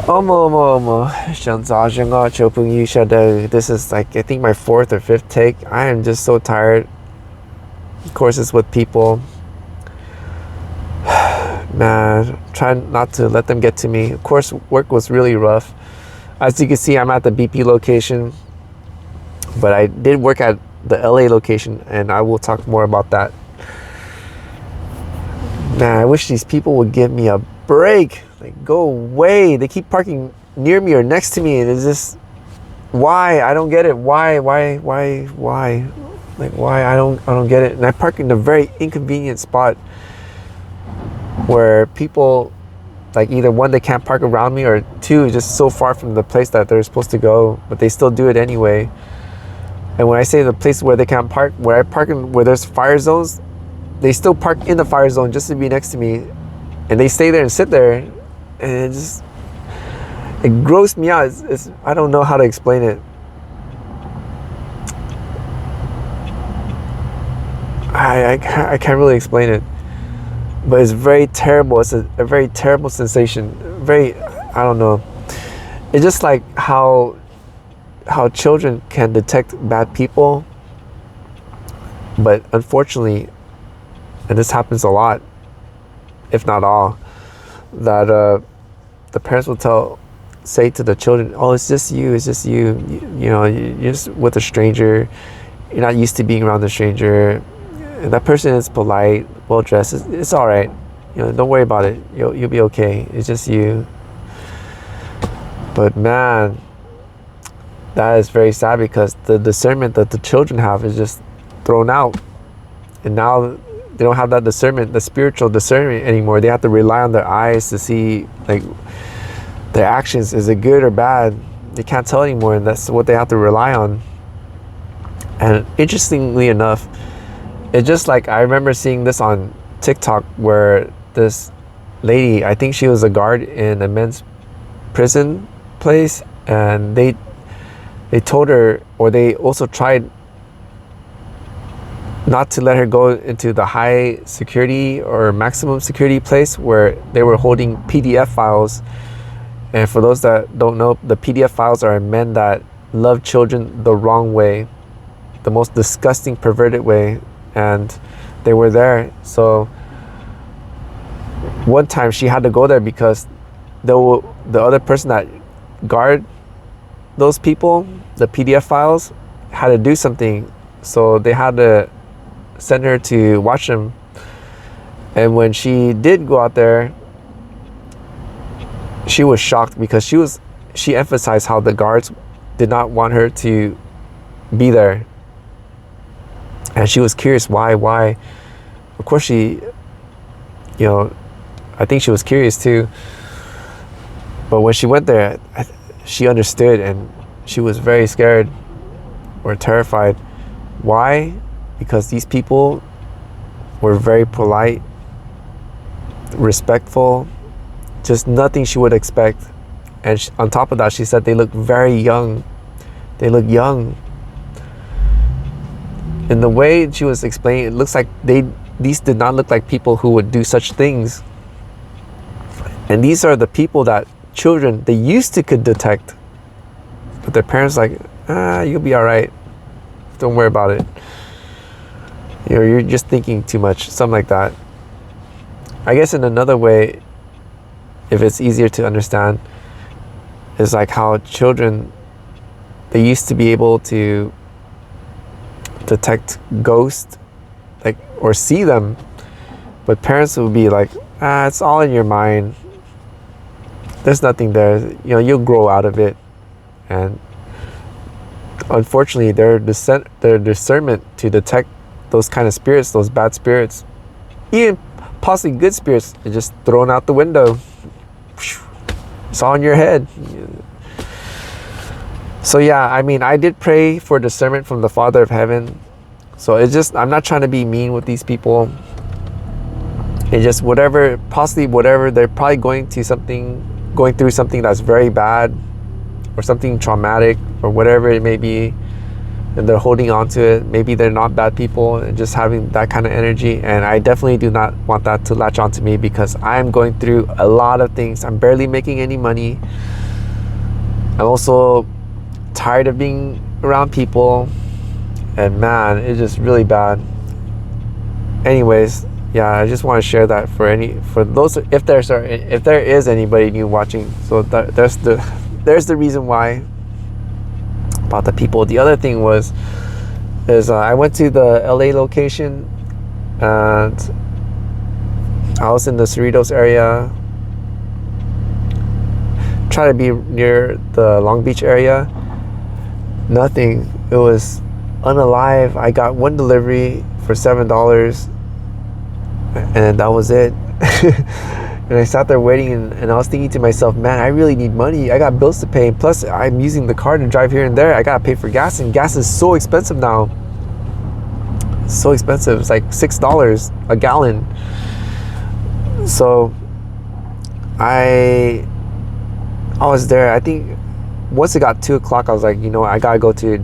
This is like, I think, my fourth or fifth take. I am just so tired. Of course, it's with people. Man, try not to let them get to me. Of course, work was really rough. As you can see, I'm at the BP location, but I did work at the LA location, and I will talk more about that. Man, I wish these people would give me a break. Like, go away. They keep parking near me or next to me, and it's just, why? I don't get it. Why? Like, why? I don't get it. And I park in a very inconvenient spot where people, like, either one, they can't park around me, or two, just so far from the place that they're supposed to go, but they still do it anyway. And when I say the place where they can't park, where I park in, where there's fire zones, they still park in the fire zone just to be next to me, and they stay there and sit there, and it grossed me out. I don't know how to explain it. I can't really explain it, but it's very terrible. It's a very terrible sensation. I don't know. It's just like how children can detect bad people, but unfortunately, and this happens a lot, if not all, that the parents will say to the children, "Oh, it's just you. You know, you're just with a stranger. You're not used to being around a stranger. And that person is polite, well dressed. It's all right. You know, don't worry about it. You'll be okay. It's just you." But man, that is very sad, because the discernment that the children have is just thrown out, and now they don't have that discernment, the spiritual discernment anymore. They have to rely on their eyes to see, like, their actions. Is it good or bad? They can't tell anymore, and that's what they have to rely on. And interestingly enough, it's just like, I remember seeing this on TikTok, where this lady, I think she was a guard in a men's prison place, and they told her, or they also tried not to let her go into the high security or maximum security place where they were holding PDF files. And for those that don't know, the PDF files are men that love children the wrong way, the most disgusting, perverted way, and they were there. So one time she had to go there because the other person that guard those people, the PDF files, had to do something, so they had to send her to watch them. And when she did go out there, she was shocked, because she emphasized how the guards did not want her to be there, and she was curious why. Of course, she, you know, I think she was curious too, but when she went there, she understood, and she was very scared or terrified. Why? Because these people were very polite, respectful, just nothing she would expect. And on top of that, she said they look very young. They look young. In the way she was explaining, it looks like these did not look like people who would do such things. And these are the people that children, they used to could detect, but their parents like, you'll be all right. Don't worry about it. You know, you're just thinking too much, something like that. I guess in another way, if it's easier to understand, is like how children, they used to be able to detect ghosts, like, or see them, but parents would be like, it's all in your mind. There's nothing there. You know, you'll grow out of it. And unfortunately, their discernment to detect those kind of spirits, those bad spirits, even possibly good spirits, are just thrown out the window. It's all in your head. So yeah, I mean, I did pray for discernment from the Father of Heaven. So it's just, I'm not trying to be mean with these people. It's just whatever, they're probably going through something that's very bad, or something traumatic, or whatever it may be. and they're holding on to it. Maybe they're not bad people and just having that kind of energy, and I definitely do not want that to latch onto me, because I'm going through a lot of things. I'm barely making any money. I'm also tired of being around people, and man, it's just really bad. Anyways, yeah, I just want to share that for those, if there is anybody new watching. So there's the reason why, about the people. The other thing is I went to the LA location, and I was in the Cerritos area, try to be near the Long Beach area. Nothing. It was unalive. I got one delivery for $7, and that was it. And I sat there waiting, and I was thinking to myself, man, I really need money. I got bills to pay, plus I'm using the car to drive here and there. I gotta pay for gas, and gas is so expensive now. So expensive. It's like $6 a gallon. So I was there. I think once it got 2 o'clock, I was like, you know, I gotta go to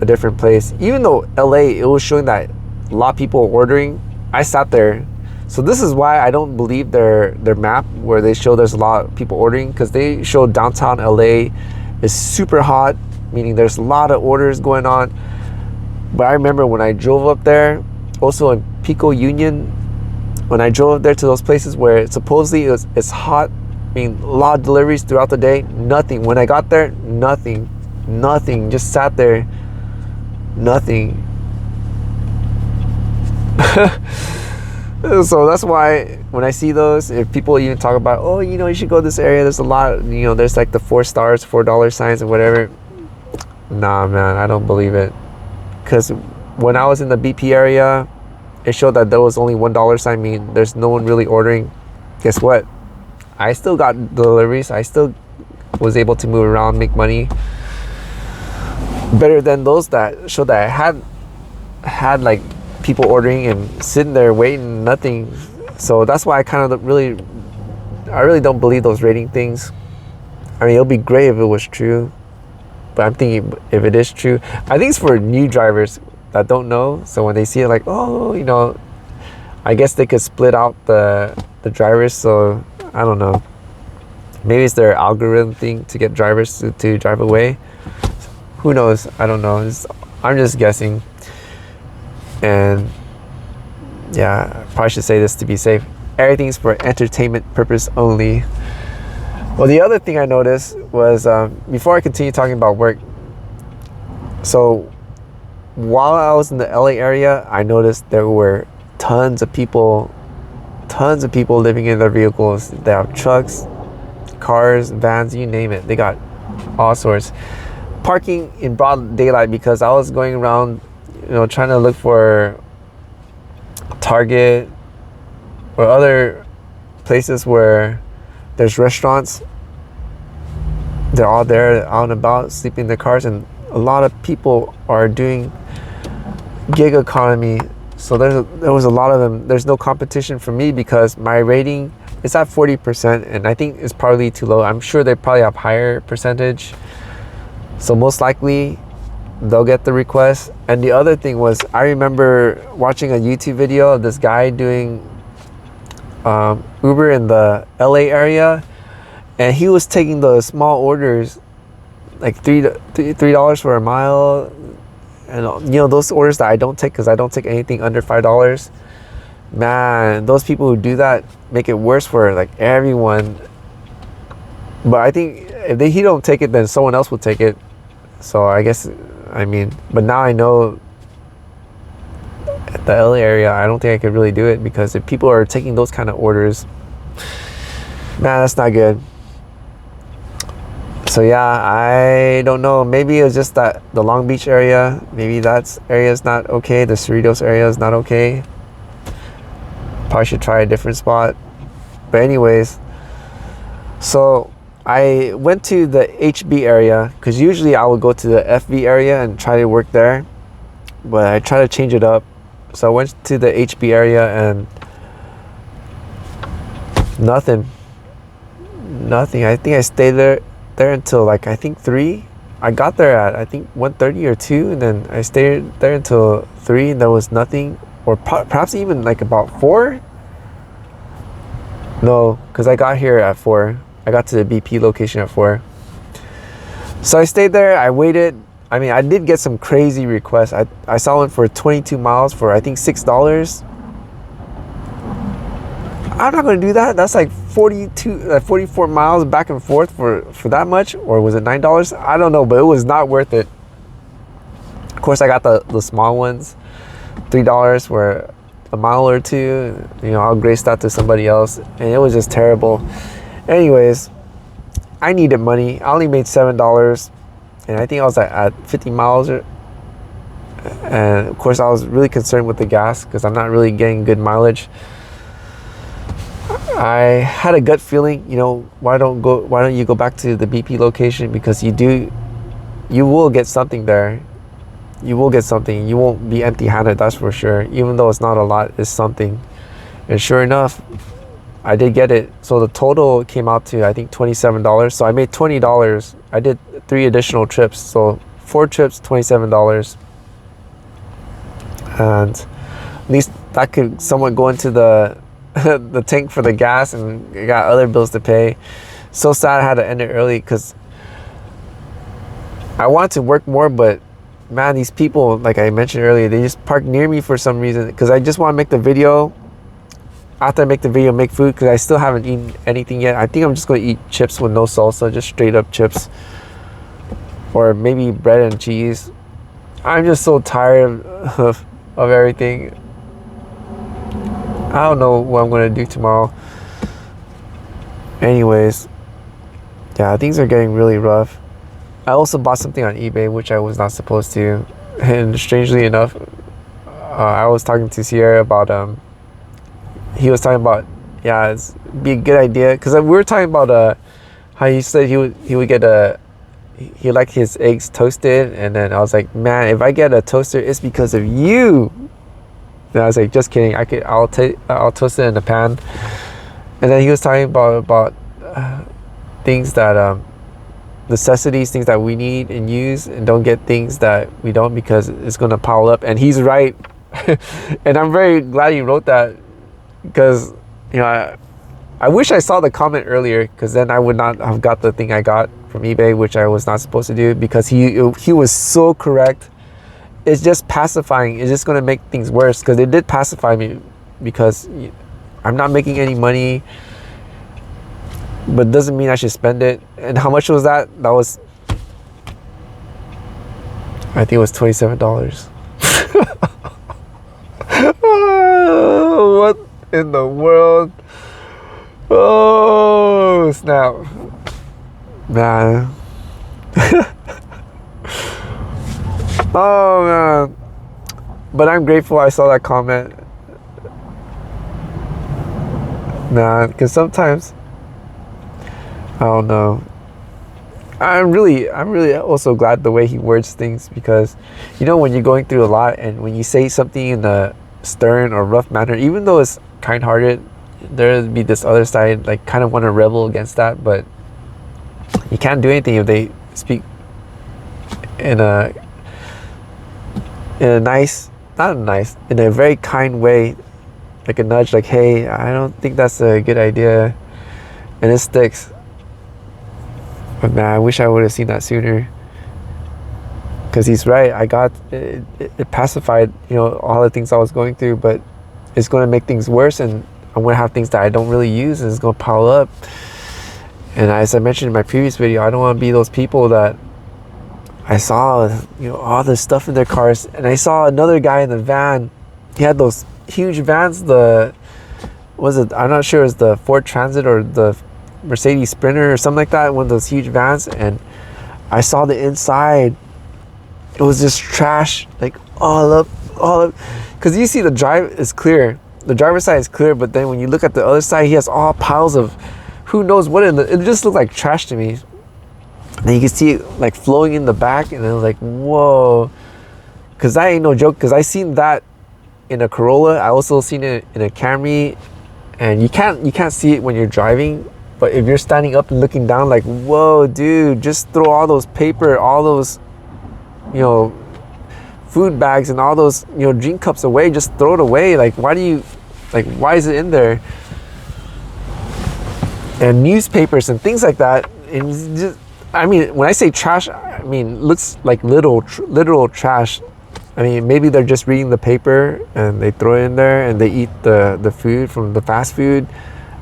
a different place. Even though LA, it was showing that a lot of people were ordering, I sat there. So this is why I don't believe their map where they show there's a lot of people ordering, because they show downtown LA is super hot, meaning there's a lot of orders going on. But I remember when I drove up there, also in Pico Union, when I drove up there to those places where supposedly it's hot, I mean, a lot of deliveries throughout the day, nothing. When I got there, nothing, just sat there, nothing. So that's why when I see those, if people even talk about, oh, you know, you should go to this area, there's a lot, you know, there's like the 4 stars, $4 signs and whatever. Nah, man, I don't believe it. Because when I was in the BP area, it showed that there was only $1 sign, mean there's no one really ordering. Guess what? I still got deliveries. I still was able to move around, make money. Better than those that showed that I had like people ordering and sitting there waiting, nothing. So that's why I really don't believe those rating things. I mean, it'll be great if it was true, but I'm thinking if it is true, I think it's for new drivers that don't know. So when they see it, like, oh, you know, I guess they could split out the drivers. So I don't know. Maybe it's their algorithm thing to get drivers to drive away. Who knows? I don't know. I'm just guessing. And yeah, I probably should say this to be safe. Everything's for entertainment purpose only. Well, the other thing I noticed was, before I continue talking about work, so while I was in the LA area, I noticed there were tons of people living in their vehicles. They have trucks, cars, vans, you name it. They got all sorts. Parking in broad daylight, because I was going around, you know, trying to look for Target or other places where there's restaurants. They're all there, out and about, sleeping in their cars, and a lot of people are doing gig economy. So there was a lot of them. There's no competition for me because my rating is at 40%, and I think it's probably too low. I'm sure they probably have higher percentage. So most likely they'll get the request. And the other thing was, I remember watching a YouTube video of this guy doing Uber in the LA area, and he was taking the small orders, like $3 for a mile, and you know, those orders that I don't take, because I don't take anything under $5. Man, those people who do that make it worse for like everyone. But I think if he don't take it, then someone else will take it. So I guess, I mean, but now I know at the LA area, I don't think I could really do it, because if people are taking those kind of orders, man, that's not good. So yeah, I don't know. Maybe it was just that the Long Beach area, maybe that area is not okay. The Cerritos area is not okay. Probably should try a different spot. But anyways, so I went to the HB area, because usually I would go to the FB area and try to work there, but I try to change it up. So I went to the HB area and nothing. I think I stayed there until like, I think 3. I got there at I think 1:30 or 2, and then I stayed there until 3, and there was nothing, or perhaps even like about 4. No, because I got here at 4. I got to the BP location at 4. So I stayed there. I waited. I mean, I did get some crazy requests. I saw one for 22 miles for I think $6. I'm not going to do that. That's like 44 miles back and forth for that much. Or was it $9? I don't know, but it was not worth it. Of course, I got the small ones, $3 for a mile or 2. You know, I'll grace that to somebody else, and it was just terrible. Anyways, I needed money. I only made $7, and I think I was at 50 miles. And of course, I was really concerned with the gas because I'm not really getting good mileage. I had a gut feeling, you know, why don't you go back to the BP location, because you will get something there. You will get something. You won't be empty-handed, that's for sure. Even though it's not a lot, it's something. And sure enough, I did get it. So the total came out to I think $27. So I made $20. I did 3 additional trips. So 4 trips, $27. And at least that could somewhat go into the the tank for the gas, and I got other bills to pay. So sad I had to end it early because I wanted to work more, but man, these people, like I mentioned earlier, they just park near me for some reason, because I just want to make the video. After I make the video, make food, because I still haven't eaten anything yet. I think I'm just going to eat chips with no salsa, just straight up chips, or maybe bread and cheese. I'm just so tired of everything. I don't know what I'm going to do tomorrow. Anyways, yeah, things are getting really rough. I also bought something on eBay, which I was not supposed to. And strangely enough, I was talking to CIER about, he was talking about, yeah, it'd be a good idea. Because we were talking about how he said he would get he liked his eggs toasted. And then I was like, man, if I get a toaster, it's because of you. And I was like, just kidding. I'll toast it in the pan. And then he was talking about things that necessities, things that we need and use, and don't get things that we don't, because it's gonna pile up. And he's right. And I'm very glad he wrote that, because you know I wish I saw the comment earlier, because then I would not have got the thing I got from eBay, which I was not supposed to do, because he was so correct. It's just pacifying. It's just going to make things worse, because they did pacify me, because I'm not making any money, but doesn't mean I should spend it. And how much was that? That was, I think it was $27. What in the world? Oh, snap. Man. Oh man, but I'm grateful I saw that comment, man, because sometimes, I don't know, I'm really also glad the way he words things, because you know, when you're going through a lot, and when you say something in a stern or rough manner, even though it's kind-hearted, there'll be this other side, like, kind of want to rebel against that, but you can't do anything if they speak in a nice, in a very kind way, like a nudge, like, hey, I don't think that's a good idea, and it sticks. But man, I wish I would have seen that sooner, because he's right. I got it, it pacified, you know, all the things I was going through, but it's going to make things worse, and I'm going to have things that I don't really use, and it's going to pile up. And as I mentioned in my previous video, I don't want to be those people that I saw, you know, all this stuff in their cars, and I saw another guy in the van. He had those huge vans. I'm not sure, it was the Ford Transit or the Mercedes Sprinter or something like that, one of those huge vans, and I saw the inside. It was just trash, like all up, because you see the drive is clear, the driver's side is clear, but then when you look at the other side, he has all piles of who knows what it just looked like trash to me. And you can see it like flowing in the back, and I was like, whoa, because that ain't no joke, because I seen that in a Corolla. I also seen it in a Camry, and you can't see it when you're driving, But if you're standing up and looking down, like, whoa, dude, just throw all those paper, all those, you know, food bags and all those, you know, drink cups away. Just throw it away. Like, why is it in there? And newspapers and things like that. And just, I mean, when I say trash, I mean, looks like literal trash. I mean, maybe they're just reading the paper and they throw it in there and they eat the food from the fast food.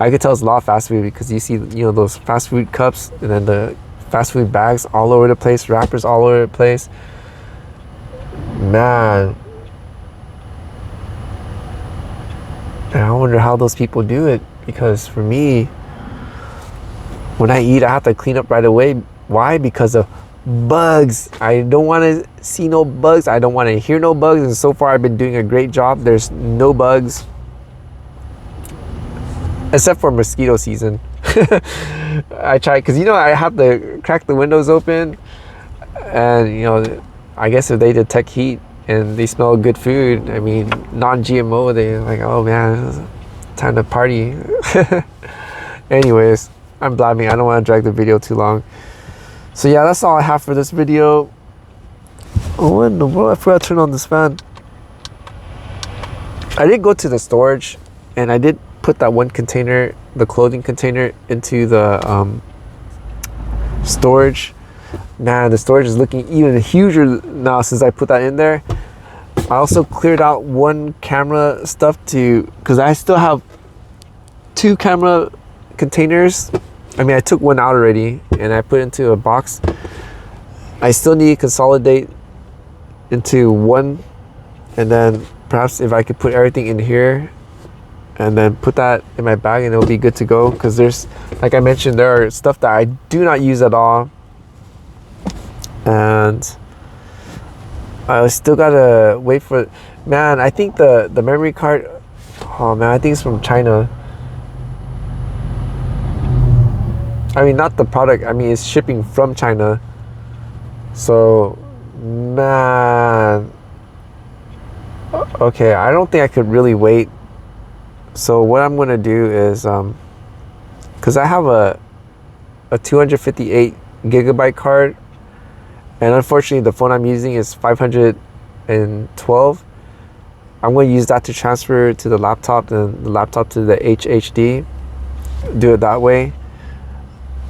I could tell it's a lot of fast food because you see, you know, those fast food cups and then the fast food bags all over the place, wrappers all over the place. Man. And I wonder how those people do it, because for me, when I eat, I have to clean up right away. Why? Because of bugs. I don't want to see no bugs. I don't want to hear no bugs. And so far, I've been doing a great job. There's no bugs. Except for mosquito season. I try, because, you know, I have to crack the windows open. And, you know, I guess if they detect heat and they smell good food, I mean, non-GMO, they're like, oh man, it's time to party. Anyways, I'm blabbing. I don't want to drag the video too long. So yeah, that's all I have for this video. Oh, what in the world? I forgot to turn on this fan. I did go to the storage and I did put that one container, the clothing container, into the storage. Man, the storage is looking even huger now since I put that in there. I also cleared out one camera stuff because I still have 2 camera containers. I mean, I took one out already and I put it into a box. I still need to consolidate into one, and then perhaps if I could put everything in here and then put that in my bag, and it'll be good to go. Because there's, like I mentioned, there are stuff that I do not use at all, and I still gotta wait for, man, I think the memory card, oh man, I think it's from China. I mean, not the product, I mean, it's shipping from China. So, man, okay, I don't think I could really wait. So what I'm gonna do is, because I have a 258 gigabyte card, and unfortunately the phone I'm using is 512. I'm going to use that to transfer to the laptop, and the laptop to the HHD. Do it that way.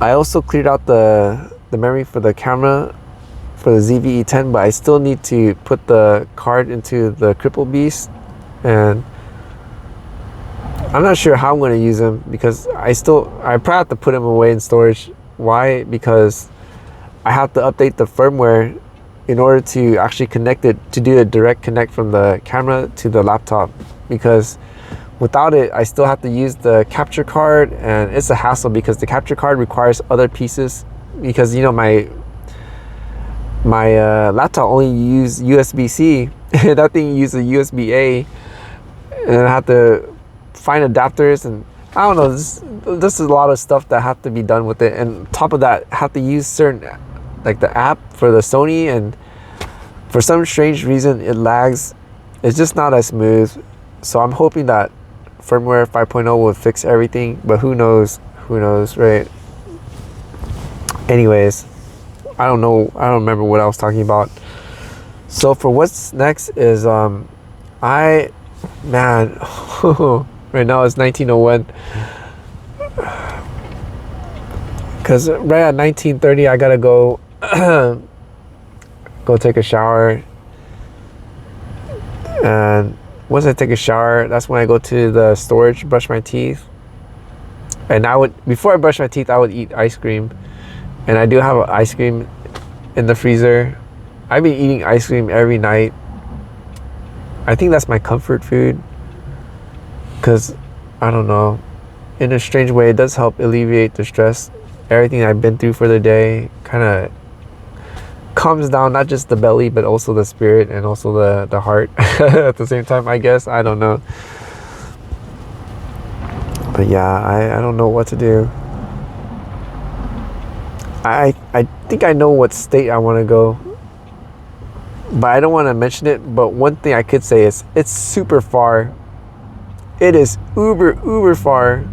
I also cleared out the memory for the camera for the ZV-E10, but I still need to put the card into the Cripple Beast, and I'm not sure how I'm going to use them, because I probably have to put them away in storage. Why? Because I have to update the firmware in order to actually connect it, to do a direct connect from the camera to the laptop, because without it I still have to use the capture card, and it's a hassle because the capture card requires other pieces, because, you know, my laptop only uses USB-C. That thing uses USB-A, and I have to find adapters, and I don't know, this is a lot of stuff that have to be done with it. And on top of that, I have to use certain, like the app for the Sony, and for some strange reason it lags. It's just not as smooth. So I'm hoping that firmware 5.0 will fix everything, but who knows, right? Anyways, I don't know, I don't remember what I was talking about. So for what's next is right now it's 1901, because right at 19:30 I gotta go go take a shower, and once I take a shower, that's when I go to the storage, brush my teeth. And before I brush my teeth, I would eat ice cream, and I do have ice cream in the freezer. I've been eating ice cream every night. I think that's my comfort food, because I don't know, in a strange way it does help alleviate the stress. Everything I've been through for the day kind of calms down, not just the belly but also the spirit and also the heart at the same time, I guess. I don't know, but yeah, I don't know what to do. I think I know what state I want to go, but I don't want to mention it. But one thing I could say is it's super far. It is uber far.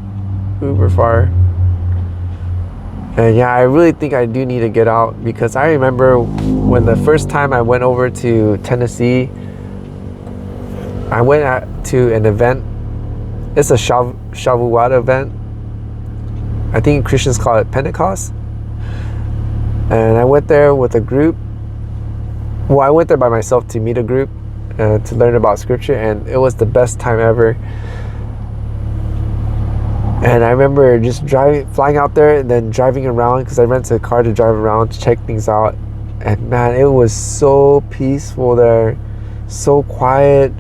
And yeah, I really think I do need to get out, because I remember when the first time I went over to Tennessee, I went to an event. It's a Shavuot event. I think Christians call it Pentecost. And I went there with a group. Well, I went there by myself to meet a group to learn about scripture, and it was the best time ever. And I remember just flying out there and then driving around, because I rented a car to drive around to check things out. And man, it was so peaceful there, so quiet.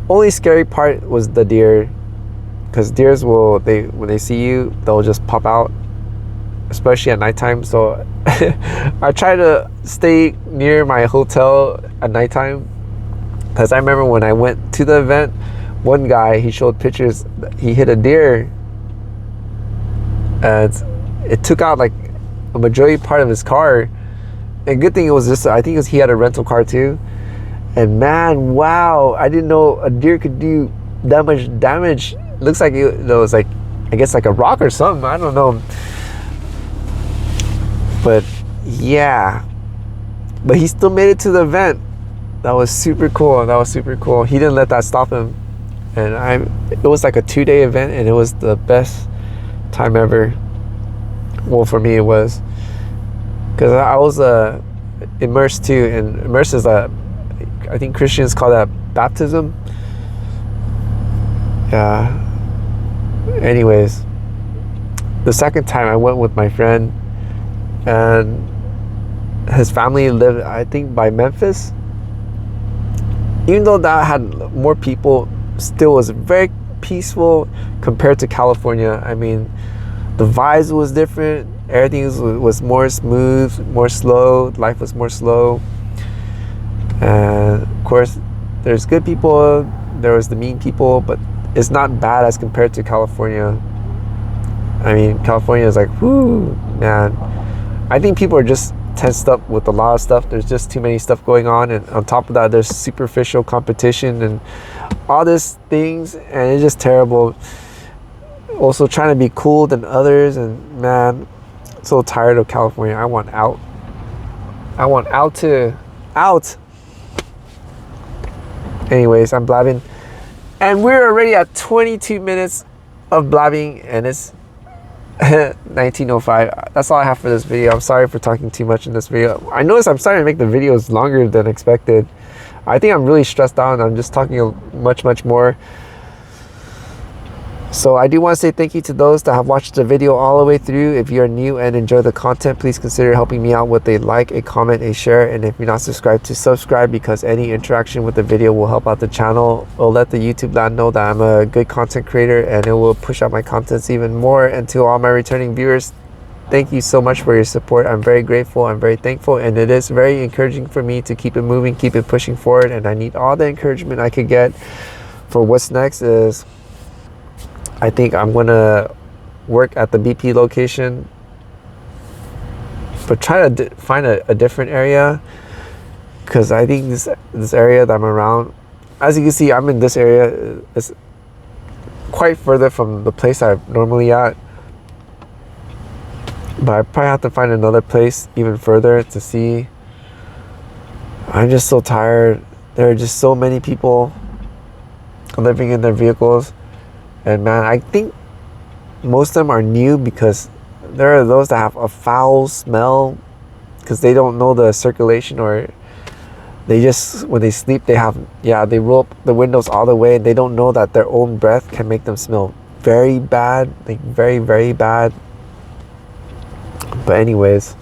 Only scary part was the deer, because deers when they see you, they'll just pop out, especially at nighttime. So I try to stay near my hotel at nighttime, because I remember when I went to the event, one guy, he showed pictures, he hit a deer, and it took out like a majority part of his car. And good thing it was just, I think he had a rental car too. And man, wow, I didn't know a deer could do that much damage. Looks like it was like, I guess like a rock or something, I don't know. But yeah, but he still made it to the event. That was super cool. He didn't let that stop him. And it was like a 2-day event, and it was the best time ever. Well, for me it was, because I was immersed too, and immersed is I think Christians call that baptism. Yeah. Anyways, the second time I went with my friend, and his family lived, I think, by Memphis. Even though that had more people, still was very peaceful compared to California. I mean, the vibes was different. Everything was more smooth, more slow. Life was more slow. And of course, there's good people. There was the mean people, but it's not bad as compared to California. I mean, California is like, whoo, man. I think people are just tensed up with a lot of stuff. There's just too many stuff going on, and on top of that, there's superficial competition and all these things, and it's just terrible. Also trying to be cool than others, and man, I'm so tired of California. I want out. Out. Anyways, I'm blabbing, and we're already at 22 minutes of blabbing, and it's 19:05. That's all I have for this video. I'm sorry for talking too much in this video. I noticed I'm starting to make the videos longer than expected. I think I'm really stressed out, and I'm just talking much more. So I do want to say thank you to those that have watched the video all the way through. If you're new and enjoy the content, please consider helping me out with a like, a comment, a share, and if you're not subscribed, to subscribe, because any interaction with the video will help out the channel. It'll let the YouTube land know that I'm a good content creator, and it will push out my contents even more. And to all my returning viewers, thank you so much for your support. I'm very grateful, I'm very thankful, and it is very encouraging for me to keep it moving, keep it pushing forward, and I need all the encouragement I could get. For what's next is, I think I'm gonna work at the BP location, but try to find a different area, because I think this area that I'm around, as you can see, I'm in this area. It's quite further from the place I'm normally at, but I probably have to find another place even further to see. I'm just so tired. There are just so many people living in their vehicles. And man, I think most of them are new, because there are those that have a foul smell because they don't know the circulation, or they just, when they sleep, they roll up the windows all the way, and they don't know that their own breath can make them smell very bad, like very, very bad. But anyways,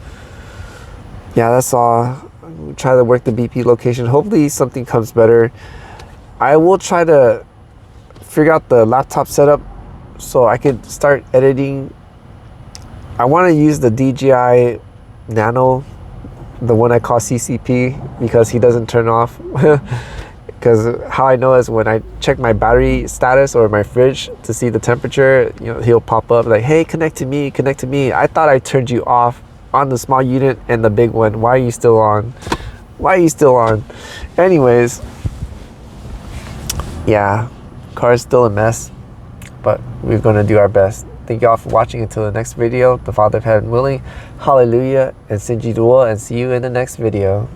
yeah, that's all. Try to work the BP location. Hopefully something comes better. I will try to figure out the laptop setup so I could start editing. I want to use the DJI Nano, the one I call CCP, because he doesn't turn off. Because how I know is when I check my battery status or my fridge to see the temperature, you know, he'll pop up like, hey, connect to me. I thought I turned you off on the small unit and the big one. Why are you still on? Anyways, yeah, car's still a mess, but we're gonna do our best. Thank you all for watching until the next video. The Father of Heaven willing. Hallelujah. And Sinji Dua. And see you in the next video.